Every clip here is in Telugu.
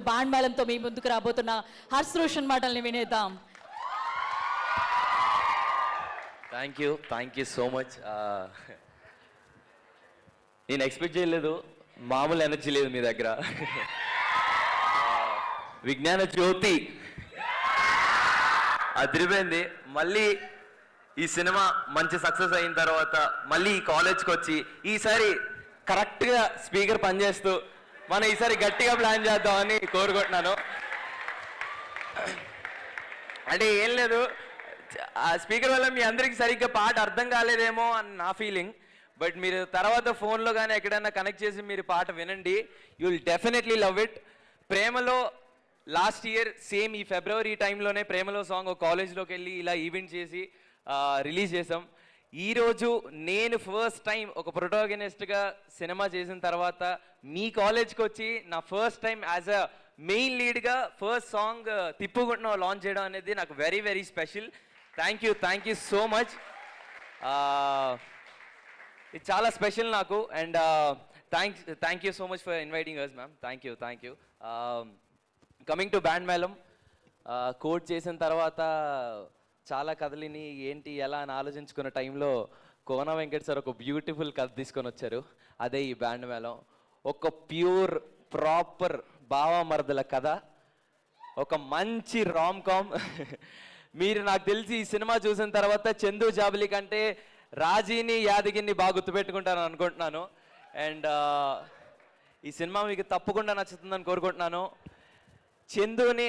బాండ్ మేళంతో మీ ముందుకు రాబోతున్న హర్ష్ రోషన్ మాటల్ని వినేద్దాం. Thank you so much. నేను ఎక్స్పెక్ట్ చేయలేదు, మామూలు ఎనర్జీ లేదు మీ దగ్గర. విజ్ఞాన జ్యోతి అదిరిపోయింది. మళ్ళీ ఈ సినిమా మంచి సక్సెస్ అయిన తర్వాత మళ్ళీ ఈ కాలేజ్కి వచ్చి ఈసారి కరెక్ట్గా స్పీకర్ పనిచేస్తూ మనం ఈసారి గట్టిగా ప్లాన్ చేద్దామని కోరుకుంటున్నాను. అంటే ఏం లేదు, ఆ స్పీకర్ వల్ల మీ అందరికీ సరిగ్గా పాట అర్థం కాలేదేమో అని నా ఫీలింగ్. బట్ మీరు తర్వాత ఫోన్లో కానీ ఎక్కడైనా కనెక్ట్ చేసి మీరు పాట వినండి, you will definitely love it. ప్రేమలో లాస్ట్ ఇయర్ సేమ్ ఈ ఫిబ్రవరి టైంలోనే ప్రేమలో సాంగ్ ఒక కాలేజ్లోకి వెళ్ళి ఇలా ఈవెంట్ చేసి రిలీజ్ చేసాం. ఈరోజు నేను ఫస్ట్ టైం ఒక ప్రొటాగనిస్ట్గా సినిమా చేసిన తర్వాత మీ కాలేజ్కి వచ్చి నా first time as a main లీడ్గా ఫస్ట్ సాంగ్ తిప్పుకుంటున్నా లాంచ్ చేయడం అనేది నాకు very very special. Thank you so much. ఇది చాలా స్పెషల్ నాకు. And thank you so much for inviting us ma'am. Thank you. Coming to band Melam, court చేసిన తర్వాత చాలా కథలిని ఏంటి ఎలా అని ఆలోచించుకున్న టైంలో కోన వెంకట్ సార్ ఒక బ్యూటిఫుల్ కథ తీసుకొని వచ్చారు. అదే ఈ బ్యాండ్ మేళం. ఒక ప్యూర్ ప్రాపర్ భావమర్దల కథ, ఒక మంచి రామ్ కామ్. మీరు నాకు తెలిసి ఈ సినిమా చూసిన తర్వాత చందు జాబిలి కంటే రాజీని యాదగిరిని బాగా గుర్తుపెట్టుకుంటానని అనుకుంటున్నాను. అండ్ ఈ సినిమా మీకు తప్పకుండా నచ్చుతుందని కోరుకుంటున్నాను. చందుని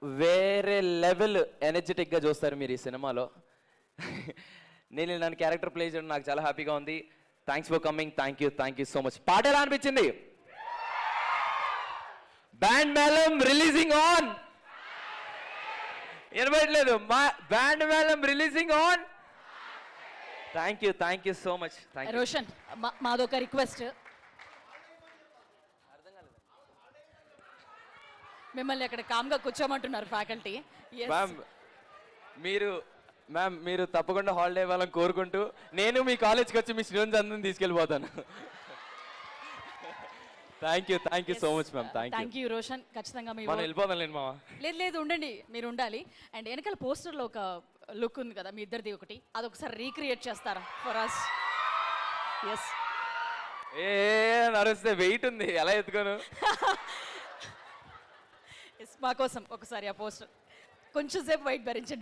వేరే లెవెల్ ఎనర్జెటిక్గా చూస్తారు మీరు ఈ సినిమాలో. నేను నన్ను క్యారెక్టర్ ప్లే చేయడం నాకు చాలా హ్యాపీగా ఉంది. Thanks for coming. Thank you so much. పాట ఎలా అనిపించింది? Band Melam releasing on. వినబడలేదు? Band Melam releasing on. Thank you so much. Roshan, మాదొక రిక్వెస్ట్, మిమ్మల్ని అక్కడ కామ్గా కూర్చోమంటున్నారు ఫ్యాకల్టీ. మ్యామ్ మీరు తప్పకుండా హాలిడే ఇవ్వాలని కోరుకుంటూ నేను మీ కాలేజ్కి వచ్చి మీ స్టూడెంట్స్ అందరిని తీసుకెళ్ళిపోతాను. Thank you so much ma'am. Thank you Roshan. ఖచ్చితంగా మనం వెళ్ళిపోదాం లేండి మామ. లేదు ఉండండి, మీరు ఉండాలి. అండ్ వెనకాల పోస్టర్లో ఒక లుక్ ఉంది కదా మీ ఇద్దరిది ఒకటి, అదొకసారి రీక్రియేట్ చేస్తారా ఫర్ అస్? ఎస్. నరిస్తే వెయిట్ ఉంది, ఎలా ఎత్తుకోను. మా కోసం ఒకసారి ఆ పోస్టర్ కొంచెం సేపు వెయిట్ భరించండి.